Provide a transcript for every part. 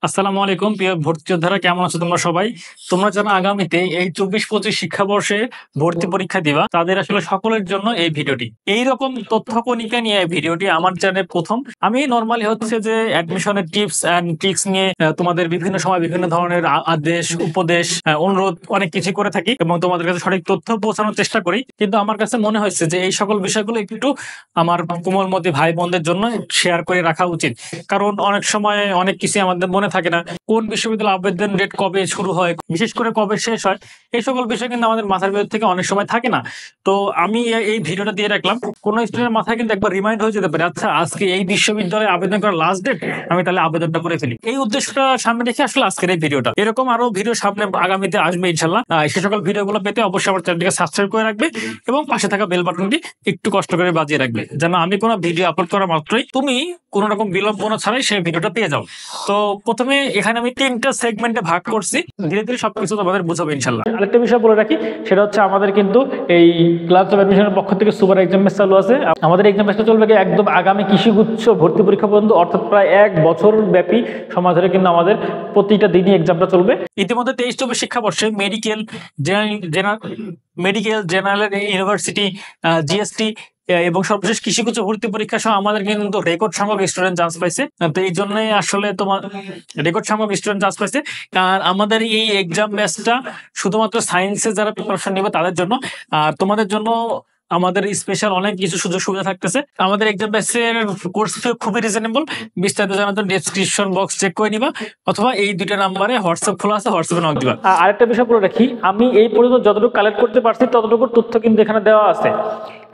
আসসালামু আলাইকুম প্রিয় ভর্তি যোদ্ধারা, কেমন আছো তোমরা সবাই? তোমরা যারা আগামীতে এই 24-25 শিক্ষাবর্ষে ভর্তি পরীক্ষা দিবা, তাদের আসলে সকলের জন্য এই ভিডিওটি। এইরকম তথ্য কণিকা নিয়ে এই ভিডিওটি আমার চ্যানেলে প্রথম। আমি নরমালি হচ্ছে যে অ্যাডমিশনের টিপস এন্ড ট্রিক্স নিয়ে তোমাদের বিভিন্ন সময় বিভিন্ন ধরনের আদেশ, উপদেশ, অনুরোধ অনেক কিছু করে থাকি এবং তোমাদের কাছে সঠিক তথ্য পৌঁছানোর চেষ্টা করি। কিন্তু আমার কাছে মনে হয়েছে যে এই সকল বিষয়গুলো একটু আমার কোমলমতি ভাই বোনদের জন্য শেয়ার করে রাখা উচিত। কারণ অনেক সময় অনেক কিছু আমাদের মনে থাকে না, কোন বিশ্ববিদ্যালয় আবেদন ডেট কবে শুরু হয়, বিশেষ করে কবে শেষ হয়, এই সকল বিষয় কিন্তু আমাদের মাথার ভেতর থেকে অনেক সময় থাকে না। তো আমি এই ভিডিওটা দিয়ে রাখলাম, কোন স্টুডেন্টের মাথায় কিন্তু একবার রিমাইন্ড হয়ে যেতে পারে, আচ্ছা আজকে এই বিশ্ববিদ্যালয়ে আবেদন করার লাস্ট ডেট, আমি তাহলে আবেদনটা করে ফেলি। এই উদ্দেশ্যটা সামনে রেখে আসলে আজকের এই ভিডিওটা। এরকম আরো ভিডিও সামনে আগামীতে আসবে ইনশাল্লাহ। সে সকল ভিডিওগুলো পেতে অবশ্যই আমার চ্যানেলটিকে সাবস্ক্রাইব করে রাখবে এবং পাশে থাকা বেল বাটনটি একটু কষ্ট করে বাজিয়ে রাখবে, যেন আমি কোনো ভিডিও আপলোড করা মাত্রই তুমি কোনো রকম বিলম্বনা ছাড়াই সেই ভিডিওটা পেয়ে যাও। তো প্রথমে এখানে আমি 3টা সেগমেন্টে ভাগ করছি, ধীরে ধীরে সবকিছু তোমাদের বুঝাবো ইনশাল্লাহ। আরেকটা বিষয় বলে রাখি, সেটা হচ্ছে আমাদের কিন্তু এই ক্লাস অফ অ্যাডমিশনের পক্ষ থেকে সুপার এক্সাম ব্যাচ চালু আছে। আমাদের এক্সাম ব্যাচটা চলবে একদম আগামী কৃষিগুচ্ছ ভর্তি পরীক্ষা পর্যন্ত, অর্থাৎ প্রায় 1 বছর ব্যাপী সময় ধরে কিন্তু আমাদের প্রতিটা দিনই এক্সামটা চলবে। ইতিমধ্যে 23-24 শিক্ষাবর্ষে জেনারেল ইউনিভার্সিটি, জিএসটি এবং সর্বশেষ কৃষিগুচ্ছ ভর্তি পরীক্ষা সহ আমাদের কিন্তু রেকর্ড সংখ্যক স্টুডেন্ট চান্স পাইছে। তো এই জন্যই আসলে তোমার রেকর্ড সংখ্যক স্টুডেন্ট চান্স পাইছে। আর আমাদের এই এক্সাম ব্যাচটা শুধুমাত্র সায়েন্সে যারা প্রিপারেশন নেবে তাদের জন্য, আর তোমাদের জন্য আমাদের স্পেশাল অনেক কিছু সুযোগ সুবিধা থাকতেছে। আমাদের এক্সাম ব্যাচের কোর্স ফি খুবই রিজনেবল। বিস্তারিত জানার জন্য ডেসক্রিপশন বক্স চেক করে নিবা, অথবা এই 2টা নাম্বারে হোয়াটসঅ্যাপ খোলা আছে, হোয়াটসঅ্যাপে নক দিবা। আরেকটা বিষয় বলে রাখি, আমি এই পর্যন্ত যতটুকু কালেক্ট করতে পারছি ততটুকু তথ্য কিন্তু এখানে দেওয়া আছে।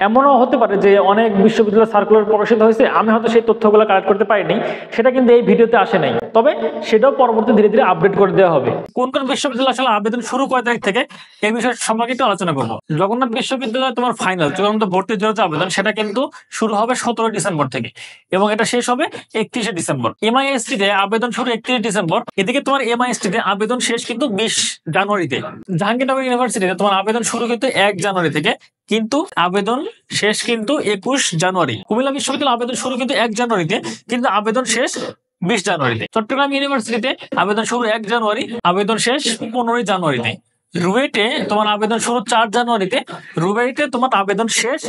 এমনও হতে পারে যে অনেক বিশ্ববিদ্যালয় সার্কুলার প্রকাশিত হয়েছে, আমি হয়তো সেই তথ্যগুলো কালেক্ট করতে পারিনি, সেটা কিন্তু এই ভিডিওতে আসে নাই, তবে সেটাও পরবর্তী ধীরে ধীরে আপডেট করে দেওয়া হবে। কোন কোন বিশ্ববিদ্যালয় আসলে আবেদন শুরু কয় তারিখ থেকে, এই বিষয়ে সম্পর্কে একটু আলোচনা করবো। জগন্নাথ বিশ্ববিদ্যালয় তোমার ফাইনাল চূড়ান্ত ভর্তির জন্য আবেদন, সেটা কিন্তু শুরু হবে 17 ডিসেম্বর থেকে এবং এটা শেষ হবে 31শে ডিসেম্বর। এমআইএসটি তে আবেদন শুরু 31 ডিসেম্বর, এদিকে তোমার এমআইএসটি তে আবেদন শেষ কিন্তু 20 জানুয়ারিতে। জাহাঙ্গীরনগর ইউনিভার্সিটিতে তোমার আবেদন শুরু কিন্তু 1 জানুয়ারি থেকে, কিন্তু আবেদন শেষ কিন্তু 21 জানুয়ারি। কুমিল্লা বিশ্ববিদ্যালয় আবেদন শুরু কিন্তু 1 জানুয়ারিতে, কিন্তু আবেদন শেষ 20 জানুয়ারিতে। চট্টগ্রাম ইউনিভার্সিটিতে আবেদন শুরু 1 জানুয়ারি, আবেদন শেষ 15 জানুয়ারিতে। রুয়েটে তোমার আবেদন শুরু 4 জানুয়ারিতে, রুয়েটে তোমার আবেদন শেষ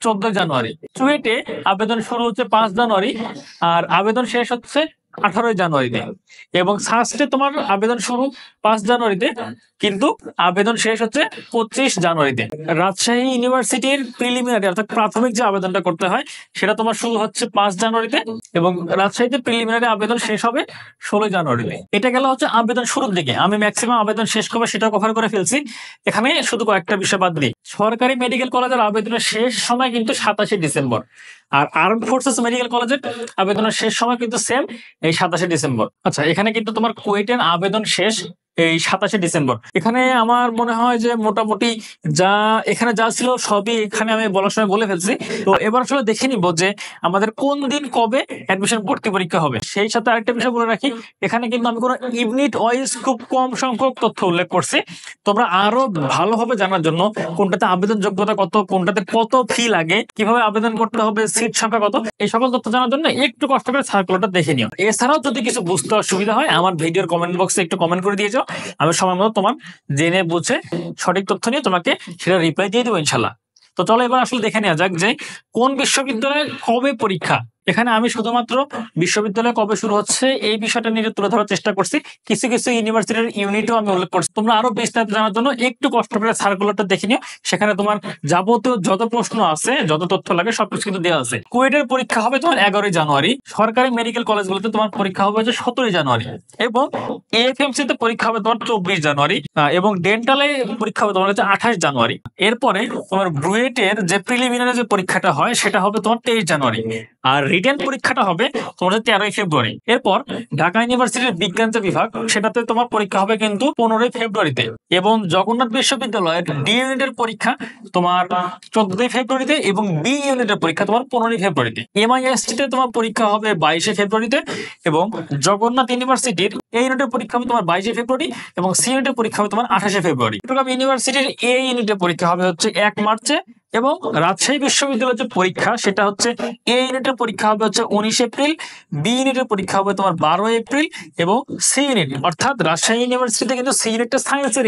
14 জানুয়ারি। চুয়েটে আবেদন শুরু হচ্ছে 5 জানুয়ারি আর আবেদন শেষ হচ্ছে 18 জানুয়ারিতে। এবং সাস্টে তোমার আবেদন শুরু 5 জানুয়ারিতে, কিন্তু আবেদন শেষ হচ্ছে 25 জানুয়ারিতে। রাজশাহী ইউনিভার্সিটির প্রিলিমিনারি অর্থাৎ প্রাথমিক যে আবেদনটা করতে হয় সেটা তোমার শুরু হচ্ছে 5 জানুয়ারিতে এবং রাজশাহীতে প্রিলিমিনারি আবেদন শেষ হবে 16 জানুয়ারিতে। এটা গেল হচ্ছে আবেদন শুরুর দিকে। আমি ম্যাক্সিমাম আবেদন শেষ করবো সেটা কভার করে ফেলছি, এখানে শুধু কয়েকটা বিষয় বাদ দিই। সরকারি মেডিকেল কলেজের আবেদনের শেষ সময় কিন্তু 27 ডিসেম্বর, আর আর্মড ফোর্সেস মেডিকেল কলেজের আবেদনের শেষ সময় কিন্তু সেম এই 27 ডিসেম্বর। আচ্ছা, এখানে কিন্তু তোমার কুয়েটের আবেদন শেষ এই 27 ডিসেম্বর। এখানে আমার মনে হয় যে মোটামুটি এখানে যা ছিল সবই এখানে আমি বলার সময় বলে ফেলছি। তো এবার আসলে দেখে নিব যে আমাদের কোন দিন কবে অ্যাডমিশন ভর্তি পরীক্ষা হবে। সেই সাথে আরেকটা বিষয় বলে রাখি, এখানে কিন্তু আমি কোনো ইউনিট ওয়াইজ খুব কম সংখ্যক তথ্য উল্লেখ করছি। তোমরা আরো ভালোভাবে জানার জন্য কোনটাতে আবেদন যোগ্যতা কত, কোনটাতে কত ফি লাগে, কিভাবে আবেদন করতে হবে, সিট সংখ্যা কত, এই সকল তথ্য জানার জন্য একটু কষ্ট করে সার্কুলারটা দেখে নিও। এছাড়াও যদি কিছু বুঝতে অসুবিধা হয় আমার ভিডিওর কমেন্ট বক্সে একটু কমেন্ট করে দিয়ে যাও, আমি সময় মতো তোমার জেনে বুঝে সঠিক তথ্য নিয়ে তোমাকে সেটা রিপ্লাই দিয়ে দেবো ইনশাল্লাহ। তো চলো এবার আসলে দেখে নেওয়া যাক যে কোন বিশ্ববিদ্যালয়ে কবে পরীক্ষা। এখানে আমি শুধুমাত্র বিশ্ববিদ্যালয় কবে শুরু হচ্ছে এই বিষয়টা নিয়ে তুলে ধরার চেষ্টা করছি, কিছু কিছু ইউনিভার্সিটির ইউনিটও আমি উল্লেখ করছি। তোমরা আরো বিস্তারিত জানার জন্য একটু কষ্ট করে সার্কুলারটা দেখে নিও, সেখানে তোমার যাবতীয় যত প্রশ্ন আছে, যত তথ্য লাগে সবকিছু কিন্তু দেওয়া আছে। কুয়েটের পরীক্ষা হবে তোমার 11 জানুয়ারি, সরকারি মেডিকেল কলেজগুলোতে তোমার পরীক্ষা হবে 17 জানুয়ারি, এবং এএফএমসি তে পরীক্ষা হবে তোমার 24 জানুয়ারি, এবং ডেন্টালে পরীক্ষা হবে তোমার 28 জানুয়ারি। এরপরে তোমার ব্রুয়েটের যে প্রিলিমিনারি যে পরীক্ষাটা হয় সেটা হবে তোমার 23 জানুয়ারি, আর রিটেন পরীক্ষাটা হবে তোমার 13 ফেব্রুয়ারি। এরপর ঢাকা ইউনিভার্সিটির বিজ্ঞান যে বিভাগ সেটাতে তোমার পরীক্ষা হবে কিন্তু 15 ফেব্রুয়ারিতে, এবং জগন্নাথ বিশ্ববিদ্যালয়ের ডি ইউনিটের পরীক্ষা তোমার 14 ফেব্রুয়ারিতে এবং বি ইউনিটের পরীক্ষা তোমার 15 ফেব্রুয়ারিতে। এমআইএসটি তে তোমার পরীক্ষা হবে 22 ফেব্রুয়ারিতে, এবং জগন্নাথ ইউনিভার্সিটির এ ইউনিটের পরীক্ষা হবে তোমার 22 ফেব্রুয়ারি এবং সি ইউনিটের পরীক্ষা হবে তোমার 28 ফেব্রুয়ারি। চট্টগ্রাম ইউনিভার্সিটির এ ইউনিটের পরীক্ষা হবে হচ্ছে 1 মার্চে এবং রাজশাহী বিশ্ববিদ্যালয়ের যে পরীক্ষা সেটা হচ্ছে এ ইউনিটের পরীক্ষা হবে হচ্ছে 19 এপ্রিল, বি ইউনিটের পরীক্ষা হবে তোমার 12 এপ্রিল এবং সি ইউনিট অর্থাৎ রাজশাহী ইউনিভার্সিটিতে কিন্তু সি ইউনিটটা সায়েন্সের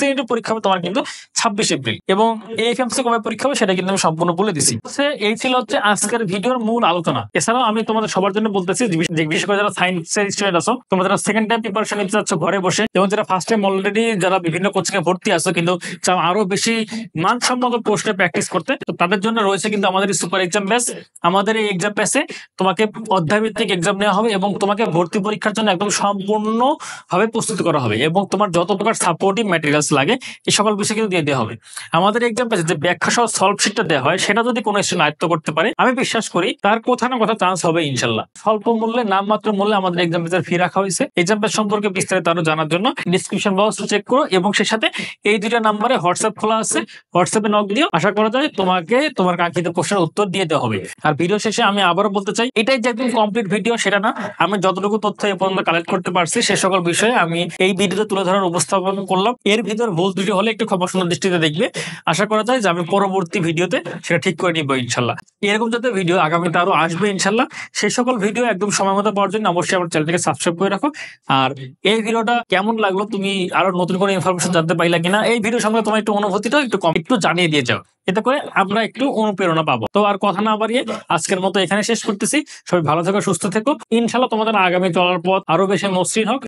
ইউনিটের পরীক্ষা হবে তোমার কিন্তু 26 এপ্রিল এবং এএফএমসি কবে পরীক্ষা হবে সেটা কিন্তু আমি সম্পূর্ণ বলে দিছি। এই ছিল হচ্ছে আজকের ভিডিওর মূল আলোচনা। এছাড়াও আমি তোমাদের সবার জন্য বলতেছি যে বিশেষ করে যারা সায়েন্সের স্টুডেন্ট আছো, তোমরা যারা সেকেন্ড টাইম প্রিপারেশন নিতে যাচ্ছ ঘরে বসে এবং যারা ফার্স্ট টাইম অলরেডি যারা বিভিন্ন কোচিং এ ভর্তি আছো কিন্তু চাও আরো বেশি মানসম্মত পোস্টে প্র্যাকটিস করতে, তো তাদের জন্য রয়েছে কিন্তু আমাদের সুপার এক্সাম ব্যাচ। আমাদের এই এক্সাম ব্যাচে তোমাকে অধ্যায়ভিত্তিক এক্সাম নেওয়া হবে এবং তোমাকে ভর্তি পরীক্ষার জন্য একদম সম্পূর্ণ ভাবে প্রস্তুত করা হবে এবং তোমার যত প্রকার সাপোর্টিভ ম্যাটেরিয়ালস লাগে এই সকল বিষয় কিন্তু দিয়ে দেওয়া হবে। আমাদের এক্সাম ব্যাচে যে ব্যাখ্যা সহ সলভ শিটটা দেওয়া হয় সেটা যদি কোনো স্টুডেন্ট আয়ত্ত করতে পারে আমি বিশ্বাস করি তার কোথাও না কোথাও চান্স হবে ইনশাল্লাহ। স্বল্প মূল্যে নামমাত্র মূল্যে আমাদের এক্সাম ব্যাচের ফি রাখা হয়েছে। এক্সাম ব্যাচ সম্পর্কে বিস্তারিত আরো জানার জন্য ডিসক্রিপশন বক্স চেক করো এবং সেই সাথে এই দুইটা নাম্বারে হোয়াটসঅ্যাপ খোলা আছে, হোয়াটসঅ্যাপে নক দিও। আশা করা যায় তোমাকে তোমার কাঙ্ক্ষিত প্রশ্নের উত্তর দিয়ে দেওয়া হবে। আর ভিডিও শেষে আমি আবারও বলতে চাই এটাই যে একদম কমপ্লিট ভিডিও সেটা না, আমি যতটুকু তথ্য এ পর্যন্ত কালেক্ট করতে পারছি সে সকল বিষয়ে আমি এই ভিডিওতে তুলে ধরার উপস্থাপন করলাম। এর ভিতর ভুল ত্রুটি হলে একটু ক্ষমা সুন্দর দৃষ্টিতে দেখবে। আশা করা যায় যে আমি পরবর্তী ভিডিওতে সেটা ঠিক করে নিব ইনশাল্লাহ। এরকম যাতে ভিডিও আগামীতে আরো আসবে ইনশাল্লাহ, সেই সকল ভিডিও একদম সময় মতো পাওয়ার জন্য অবশ্যই আমার চ্যানেলটাকে সাবস্ক্রাইব করে রাখো। আর এই ভিডিওটা কেমন লাগলো, তুমি আরো নতুন কোনো ইনফরমেশন জানতে পাইলা কিনা, এই ভিডিও সম্পর্কে তোমার একটু অনুভূতিটা একটু জানিয়ে দিয়ে যাও, এতে করে আমরা একটু অনুপ্রেরণা পাবো। তো আর কথা না বাড়িয়ে আজকের মতো এখানে শেষ করতেছি। সবাই ভালো থেকো, সুস্থ থেকো। ইনশাল্লাহ তোমাদের আগামী চলার পথ আরো বেশি মসৃণ হোক।